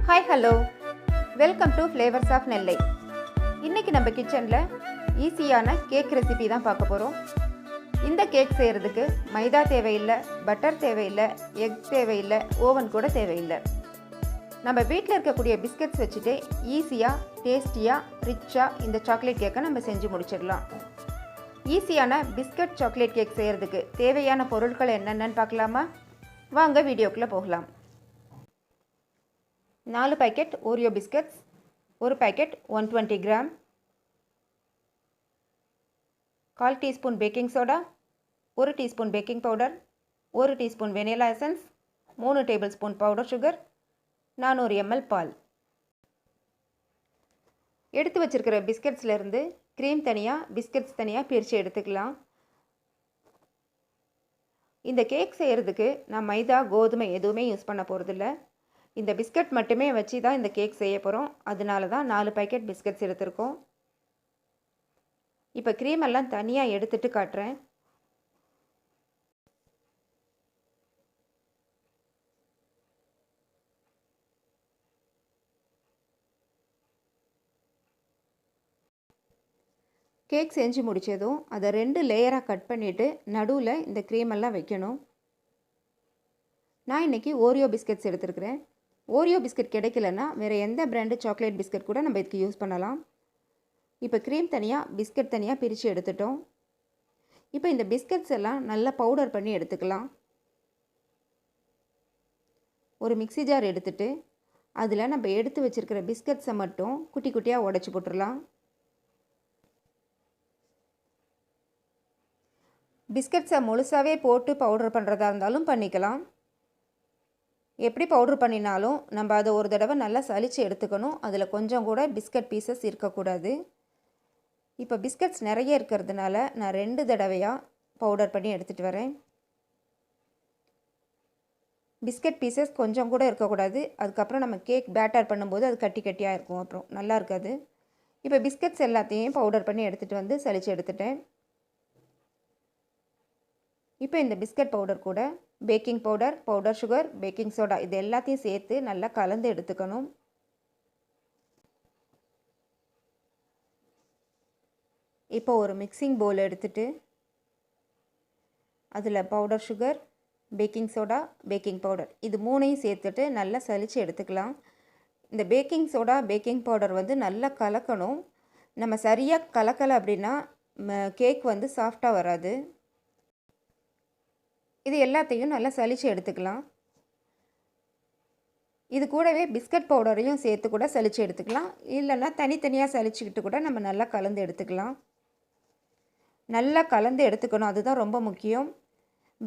Hi hello welcome to flavours of Nellai. இன்றைக்கி நம்ம கிச்சனில் ஈஸியான கேக் ரெசிபி தான் பார்க்க போகிறோம். இந்த கேக் செய்கிறதுக்கு மைதா தேவையில்லை, பட்டர் தேவையில்லை, எக் தேவையில்லை, ஓவன் கூட தேவையில்லை. நம்ம வீட்டில் இருக்கக்கூடிய பிஸ்கட்ஸ் வச்சுட்டு ஈஸியாக, டேஸ்டியாக, ரிச்சாக இந்த சாக்லேட் கேக்கை நம்ம செஞ்சு முடிச்சிடலாம். ஈஸியான பிஸ்கட் சாக்லேட் கேக் செய்கிறதுக்கு தேவையான பொருட்கள் என்னென்னு பார்க்கலாமா? வாங்க வீடியோக்குள்ளே போகலாம். 4 பேக்கெட் ஓரியோ பிஸ்கட்ஸ், ஒரு packet 120 gram, 1/4 teaspoon baking soda, 1 teaspoon baking powder, 1 teaspoon vanilla essence, 3 tablespoon powder sugar, 400 ml பால். எடுத்து வச்சிருக்கிற பிஸ்கட்ஸ்லேருந்து க்ரீம் தனியாக, பிஸ்கட்ஸ் தனியாக பிரித்து எடுத்துக்கலாம். இந்த கேக் செய்கிறதுக்கு நான் மைதா, கோதுமை எதுவுமே யூஸ் பண்ண போகிறதில்ல. இந்த பிஸ்கட் மட்டுமே வச்சு தான் இந்த கேக் செய்ய போகிறோம். அதனால தான் 4 பேக்கெட் பிஸ்கட்ஸ் எடுத்திருக்கோம். இப்போ க்ரீம் எல்லாம் தனியாக எடுத்துட்டு காட்டுறேன். கேக் செஞ்சு முடித்ததும் அதை 2 லேயராக கட் பண்ணிவிட்டு நடுவில் இந்த க்ரீம் எல்லாம் வைக்கணும். நான் இன்றைக்கி ஓரியோ பிஸ்கட்ஸ் எடுத்துருக்கிறேன். ஓரியோ பிஸ்கட் கிடைக்கலன்னா வேறு எந்த பிராண்டு சாக்லேட் பிஸ்கட் கூட நம்ம இதுக்கு யூஸ் பண்ணலாம். இப்போ க்ரீம் தனியாக, பிஸ்கட் தனியாக பிரித்து எடுத்துட்டோம். இப்போ இந்த பிஸ்கட்ஸ் எல்லாம் நல்லா பவுடர் பண்ணி எடுத்துக்கலாம். ஒரு மிக்ஸி ஜார் எடுத்துட்டு அதில் நம்ம எடுத்து வச்சுருக்கிற பிஸ்கட்ஸை மட்டும் குட்டி குட்டியாக உடச்சி போட்டுடலாம். பிஸ்கட்ஸை முழுசாகவே போட்டு பவுடர் பண்ணுறதா இருந்தாலும் பண்ணிக்கலாம். எப்படி பவுட்ரு பண்ணினாலும் நம்ம அதை ஒரு தடவை நல்லா சலித்து எடுத்துக்கணும். அதில் கொஞ்சம் கூட பிஸ்கட் பீசஸ் இருக்கக்கூடாது. இப்போ பிஸ்கட்ஸ் நிறைய இருக்கிறதுனால நான் 2 தடவையாக பவுடர் பண்ணி எடுத்துகிட்டு வரேன். பிஸ்கட் பீசஸ் கொஞ்சம் கூட இருக்கக்கூடாது. அதுக்கப்புறம் நம்ம கேக் பேட்டர் பண்ணும்போது அது கட்டி கட்டியாக இருக்கும், அப்புறம் நல்லா இருக்காது. இப்போ பிஸ்கட்ஸ் எல்லாத்தையும் பவுடர் பண்ணி எடுத்துகிட்டு வந்து சலித்து எடுத்துட்டேன். இப்போ இந்த பிஸ்கட் பவுடர் கூட baking powder, powder sugar, baking soda இது எல்லாத்தையும் சேர்த்து நல்லா கலந்து எடுத்துக்கணும். இப்போ ஒரு மிக்சிங் பவுல் எடுத்துட்டு அதில் powder sugar, baking soda, baking powder இது 3ஐயும் சேர்த்துட்டு நல்லா சலித்து எடுத்துக்கலாம். இந்த பேக்கிங் சோடா, பேக்கிங் பவுடர் வந்து நல்லா கலக்கணும். நம்ம சரியாக கலக்கலை அப்படின்னா கேக் வந்து சாஃப்டாக வராது. இது எல்லாத்தையும் நல்லா சலித்து எடுத்துக்கலாம். இது கூடவே பிஸ்கட் பவுடரையும் சேர்த்து கூட சலித்து எடுத்துக்கலாம். இல்லைன்னா தனித்தனியாக சலிச்சுக்கிட்டு கூட நம்ம நல்லா கலந்து எடுத்துக்கலாம். நல்லா கலந்து எடுத்துக்கணும், அதுதான் ரொம்ப முக்கியம்.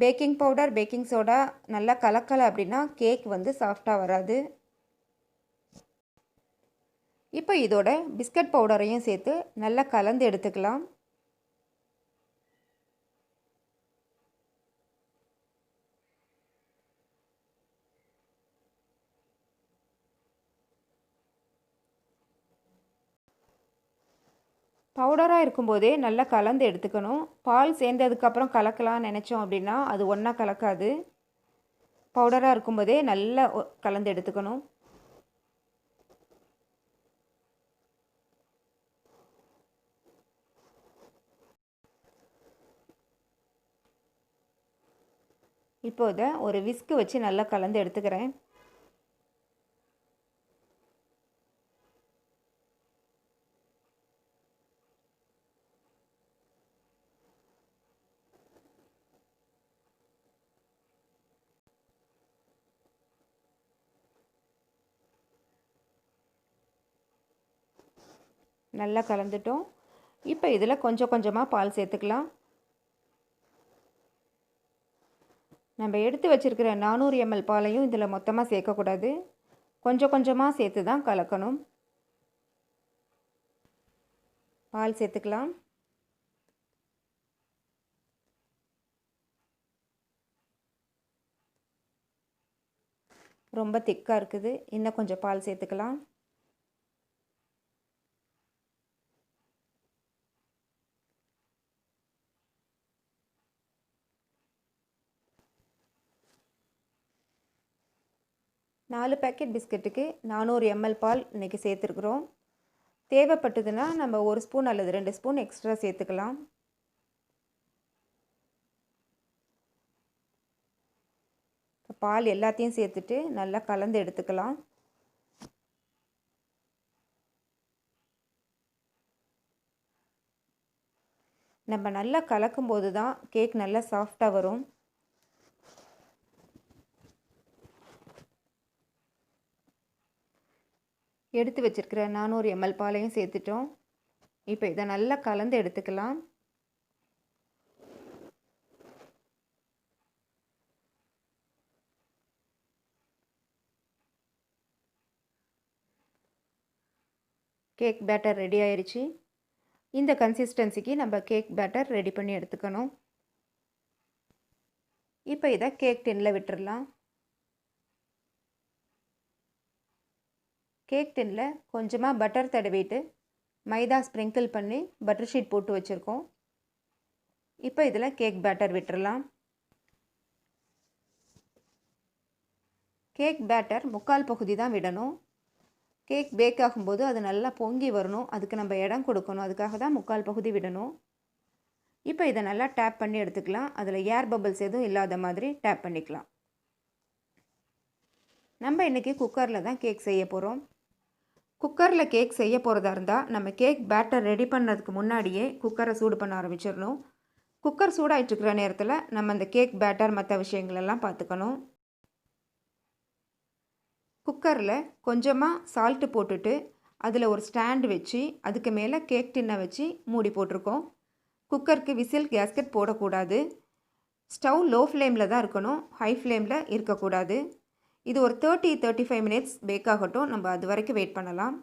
பேக்கிங் பவுடர், பேக்கிங் சோடா நல்லா கலக்கலை அப்படின்னா கேக் வந்து சாஃப்டாக வராது. இப்போ இதோட பிஸ்கட் பவுடரையும் சேர்த்து நல்லா கலந்து எடுத்துக்கலாம். பவுடராக இருக்கும்போதே நல்லா கலந்து எடுத்துக்கணும். பால் சேர்ந்ததுக்கப்புறம் கலக்கலாம்னு நினச்சோம் அப்படின்னா அது ஒன்றா கலக்காது. பவுடராக இருக்கும்போதே நல்லா கலந்து எடுத்துக்கணும். இப்போ இதை ஒரு விஸ்க் வச்சு நல்லா கலந்து எடுத்துக்கிறேன். நல்லா கலந்துட்டோம். இப்போ இதில் கொஞ்சம் கொஞ்சமாக பால் சேர்த்துக்கலாம். நம்ம எடுத்து வச்சுருக்கிற 400 ml பாலையும் இதில் மொத்தமாக சேர்க்கக்கூடாது. கொஞ்சம் கொஞ்சமாக சேர்த்து தான் கலக்கணும். பால் சேர்த்துக்கலாம். ரொம்ப திக்காக இருக்குது, இன்னும் கொஞ்சம் பால் சேர்த்துக்கலாம். 4 பேக்கெட் பிஸ்கட்டுக்கு 400 ml பால் இன்றைக்கி சேர்த்துருக்குறோம். தேவைப்பட்டதுன்னா நம்ம 1 ஸ்பூன் அல்லது 2 ஸ்பூன் எக்ஸ்ட்ரா சேர்த்துக்கலாம். பால் எல்லாத்தையும் சேர்த்துட்டு நல்லா கலந்து எடுத்துக்கலாம். நம்ம நல்லா கலக்கும் போது தான் கேக் நல்லா சாஃப்டாக வரும். எடுத்து வச்சிருக்கிற 400 ml பாலையும் சேர்த்துட்டோம். இப்போ இதை நல்லா கலந்து எடுத்துக்கலாம். கேக் பேட்டர் ரெடி ஆயிடுச்சு. இந்த கன்சிஸ்டன்சிக்கு நம்ம கேக் பேட்டர் ரெடி பண்ணி எடுத்துக்கணும். இப்போ இதை கேக் டின்னில் விட்டுடலாம். கேக் டின்னில் கொஞ்சமாக பட்டர் தடவிட்டு மைதா ஸ்ப்ரிங்கிள் பண்ணி பட்டர் ஷீட் போட்டு வச்சுருக்கோம். இப்போ இதில் கேக் பேட்டர் விட்டுடலாம். கேக் பேட்டர் முக்கால் பகுதி தான் விடணும். கேக் பேக் ஆகும்போது அது நல்லா பொங்கி வரணும். அதுக்கு நம்ம இடம் கொடுக்கணும். அதுக்காக தான் முக்கால் பகுதி விடணும். இப்போ இதை நல்லா டேப் பண்ணி எடுத்துக்கலாம். அதில் ஏர் பபிள்ஸ் எதுவும் இல்லாத மாதிரி டேப் பண்ணிக்கலாம். நம்ம இன்றைக்கி குக்கரில் தான் கேக் செய்ய போகிறோம். குக்கரில் கேக் செய்ய போகிறதா இருந்தால் நம்ம கேக் பேட்டர் ரெடி பண்ணுறதுக்கு முன்னாடியே குக்கரை சூடு பண்ண ஆரம்பிச்சிடணும். குக்கர் சூடாகிட்டுருக்கிற நேரத்தில் நம்ம அந்த கேக் பேட்டர் மற்ற விஷயங்களெல்லாம் பார்த்துக்கணும். குக்கரில் கொஞ்சமாக சால்ட்டு போட்டுட்டு அதில் ஒரு ஸ்டாண்டு வச்சு அதுக்கு மேலே கேக் டின்னை வச்சு மூடி போட்டிருக்கோம். குக்கருக்கு விசில் கேஸ்கெட் போடக்கூடாது. ஸ்டவ் லோ ஃப்ளேமில் தான் இருக்கணும், ஹை ஃப்ளேமில் இருக்கக்கூடாது. இது ஒரு 30-35 மினிட்ஸ் பேக் ஆகட்டும். நம்ம அது வரைக்கும் வெயிட் பண்ணலாம்.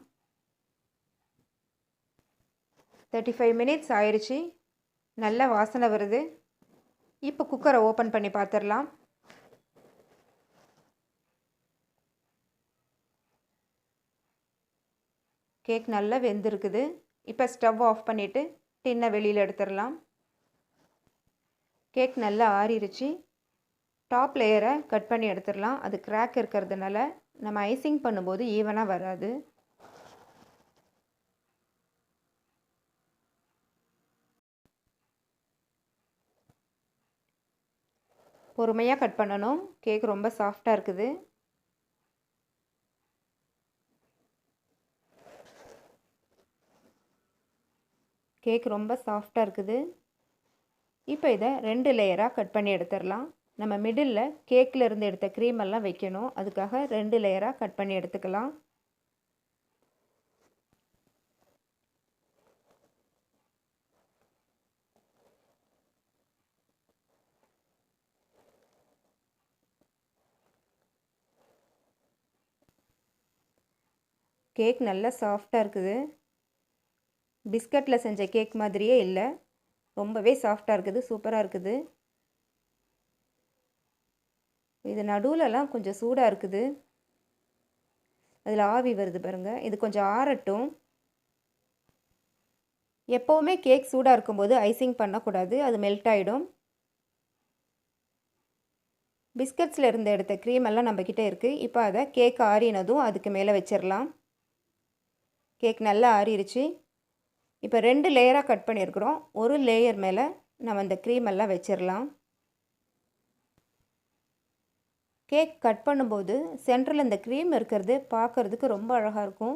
35 மினிட்ஸ் ஆயிடுச்சு. நல்ல வாசனை வருது. இப்போ குக்கரை ஓப்பன் பண்ணி பார்த்துடலாம். கேக் நல்லா வெந்திருக்குது. இப்போ ஸ்டவ் ஆஃப் பண்ணிவிட்டு டின்னை வெளியில் எடுத்துடலாம். கேக் நல்லா ஆறிடுச்சு. டாப் லேயரை கட் பண்ணி எடுத்துடலாம். அது கிராக் இருக்கிறதுனால நம்ம ஐசிங் பண்ணும்போது ஈவனாக வராது. பொறுமையாக கட் பண்ணணும். கேக் ரொம்ப சாஃப்டாக இருக்குது. கேக் ரொம்ப சாஃப்டாக இருக்குது. இப்போ இதை 2 லேயராக கட் பண்ணி எடுத்துடலாம். நம்ம மிடில் கேக்கில் இருந்து எடுத்த க்ரீமெல்லாம் வைக்கணும். அதுக்காக 2 லேயராக கட் பண்ணி எடுத்துக்கலாம். கேக் நல்லா சாஃப்டாக இருக்குது. பிஸ்கட்டில் செஞ்ச கேக் மாதிரியே இல்லை, ரொம்பவே சாஃப்டாக இருக்குது. சூப்பராக இருக்குது. இது நடுவுலலாம் கொஞ்சம் சூடாக இருக்குது. அதில் ஆவி வருது பாருங்கள். இது கொஞ்சம் ஆறட்டும். எப்போவுமே கேக் சூடாக இருக்கும்போது ஐசிங் பண்ணக்கூடாது, அது மெல்ட் ஆகிடும். பிஸ்கட்ஸில் இருந்து எடுத்த க்ரீம் எல்லாம் நம்மக்கிட்ட இருக்குது. இப்போ அதை கேக் ஆறினதும் அதுக்கு மேலே வச்சிடலாம். கேக் நல்லா ஆறிடுச்சு. இப்போ 2 லேயராக கட் பண்ணியிருக்கிறோம். ஒரு லேயர் மேலே நம்ம அந்த க்ரீம் எல்லாம் வச்சிடலாம். கேக் கட் பண்ணும்போது சென்டரில் இந்த க்ரீம் இருக்கிறது பார்க்குறதுக்கு ரொம்ப அழகாக இருக்கும்.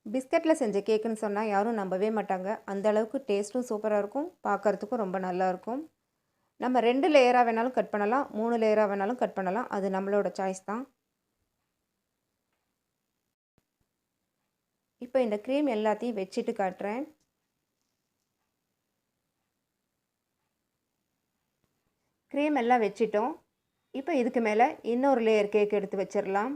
பிஸ்கட்டில் செஞ்ச கேக்குன்னு சொன்னால் யாரும் நம்பவே மாட்டாங்க. அந்த அளவுக்கு டேஸ்ட்டும் சூப்பராக இருக்கும், பார்க்குறதுக்கும் ரொம்ப நல்லாயிருக்கும். நம்ம 2 லேயராக வேணாலும் கட் பண்ணலாம், 3 லேயராக வேணாலும் கட் பண்ணலாம். அது நம்மளோட சாய்ஸ் தான். இப்போ இந்த க்ரீம் எல்லாத்தையும் வச்சுட்டு காட்டுறேன். க்ரீம் எல்லாம் வச்சிட்டோம். இப்போ இதுக்கு மேலே இன்னொரு லேயர் கேக் எடுத்து வச்சிடலாம்.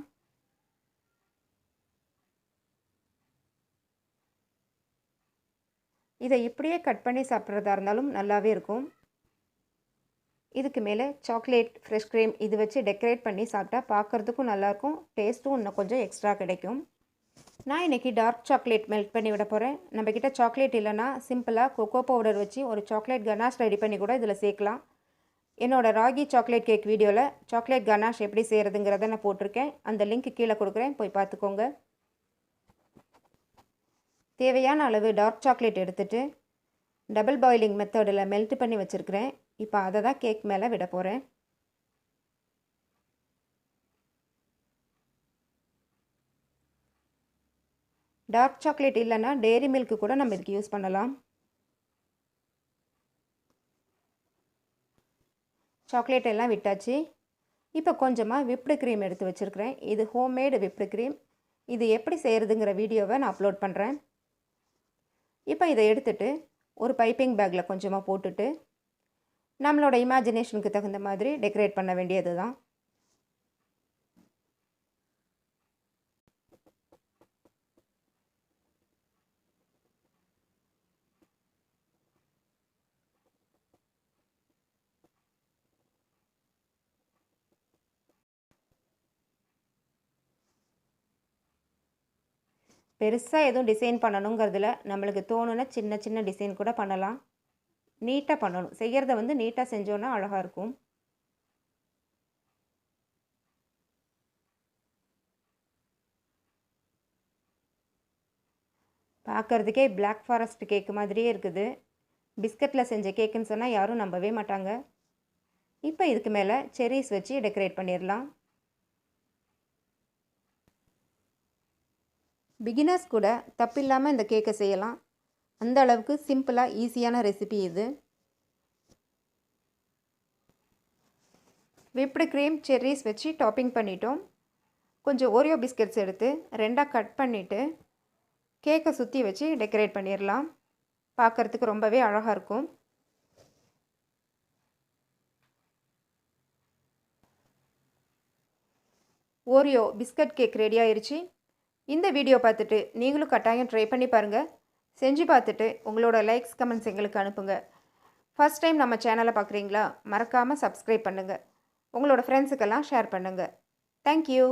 இதை இப்படியே கட் பண்ணி சாப்பிட்றதா இருந்தாலும் நல்லாவே இருக்கும். இதுக்கு மேலே சாக்லேட், ஃப்ரெஷ் க்ரீம் இது வச்சு டெக்கரேட் பண்ணி சாப்பிட்டா பார்க்குறதுக்கும் நல்லாயிருக்கும், டேஸ்ட்டும் இன்னும் கொஞ்சம் எக்ஸ்ட்ரா கிடைக்கும். நான் இன்றைக்கி டார்க் சாக்லேட் மெல்ட் பண்ணி விட போகிறேன். நம்மக்கிட்ட சாக்லேட் இல்லைன்னா சிம்பிளாக கொக்கோ பவுடர் வச்சு ஒரு சாக்லேட் கனாஷ் ரெடி பண்ணி கூட இதில் சேர்க்கலாம். என்னோட ராகி சாக்லேட் கேக் வீடியோவில் சாக்லேட் கனாஷ் எப்படி செய்கிறதுங்கிறத நான் போட்டிருக்கேன். அந்த லிங்க் கீழே கொடுக்குறேன், போய் பார்த்துக்கோங்க. தேவையான அளவு டார்க் சாக்லேட் எடுத்துகிட்டு டபுள் பாயிலிங் மெத்தடில் மெல்ட் பண்ணி வச்சுருக்கிறேன். இப்போ அதை தான் கேக் மேலே விட போகிறேன். டார்க் சாக்லேட் இல்லைன்னா டெய்ரி மில்க்கு கூட நம்ம இதுக்கு யூஸ் பண்ணலாம். சாக்லேட் எல்லாம் விட்டாச்சு. இப்போ கொஞ்சமாக விப்டு க்ரீம் எடுத்து வச்சுருக்கிறேன். இது ஹோம்மேடு விப்டு க்ரீம். இது எப்படி செய்கிறதுங்கிற வீடியோவை நான் அப்லோட் பண்ணுறேன். இப்போ இதை எடுத்துகிட்டு ஒரு பைப்பிங் பேக்கில் கொஞ்சமாக போட்டுட்டு நம்மளோட இமேஜினேஷனுக்கு தகுந்த மாதிரி டெக்கரேட் பண்ண வேண்டியது தான். பெருசாக எதுவும் டிசைன் பண்ணணுங்கிறதுல நம்மளுக்கு தோணுன்னா சின்ன சின்ன டிசைன் கூட பண்ணலாம். நீட்டாக பண்ணணும். செய்கிறத நீட்டாக செஞ்சோன்னா அழகாக இருக்கும். பார்க்குறதுக்கே பிளாக் ஃபாரஸ்ட் கேக்கு மாதிரியே இருக்குது. பிஸ்கட்டில் செஞ்ச கேக்குன்னு சொன்னால் யாரும் நம்பவே மாட்டாங்க. இப்போ இதுக்கு மேலே செர்ரிஸ் வச்சு டெக்கரேட் பண்ணிடலாம். பிகினர்ஸ் கூட தப்பில்லாமல் இந்த கேக்கை செய்யலாம். அந்த அளவுக்கு சிம்பிளாக ஈஸியான ரெசிபி இது. விப்டு க்ரீம் செர்ரிஸ் வச்சு டாப்பிங் பண்ணிட்டோம். கொஞ்சம் ஓரியோ பிஸ்கட்ஸ் எடுத்து ரெண்டாக கட் பண்ணிவிட்டு கேக்கை சுற்றி வச்சு டெக்கரேட் பண்ணிடலாம். பார்க்குறதுக்கு ரொம்பவே அழகாக இருக்கும். ஓரியோ பிஸ்கட் கேக் ரெடி ஆயிடுச்சு. இந்த வீடியோ பார்த்துட்டு நீங்களும் கட்டாயம் ட்ரை பண்ணி பாருங்கள். செஞ்சு பார்த்துட்டு உங்களோட லைக்ஸ் கமெண்ட்ஸ் எங்களுக்கு அனுப்புங்க. ஃபர்ஸ்ட் டைம் நம்ம சேனலை பார்க்குறீங்களா? மறக்காமல் சப்ஸ்கிரைப் பண்ணுங்கள். உங்களோட ஃப்ரெண்ட்ஸுக்கெல்லாம் ஷேர் பண்ணுங்கள். தேங்க்யூ.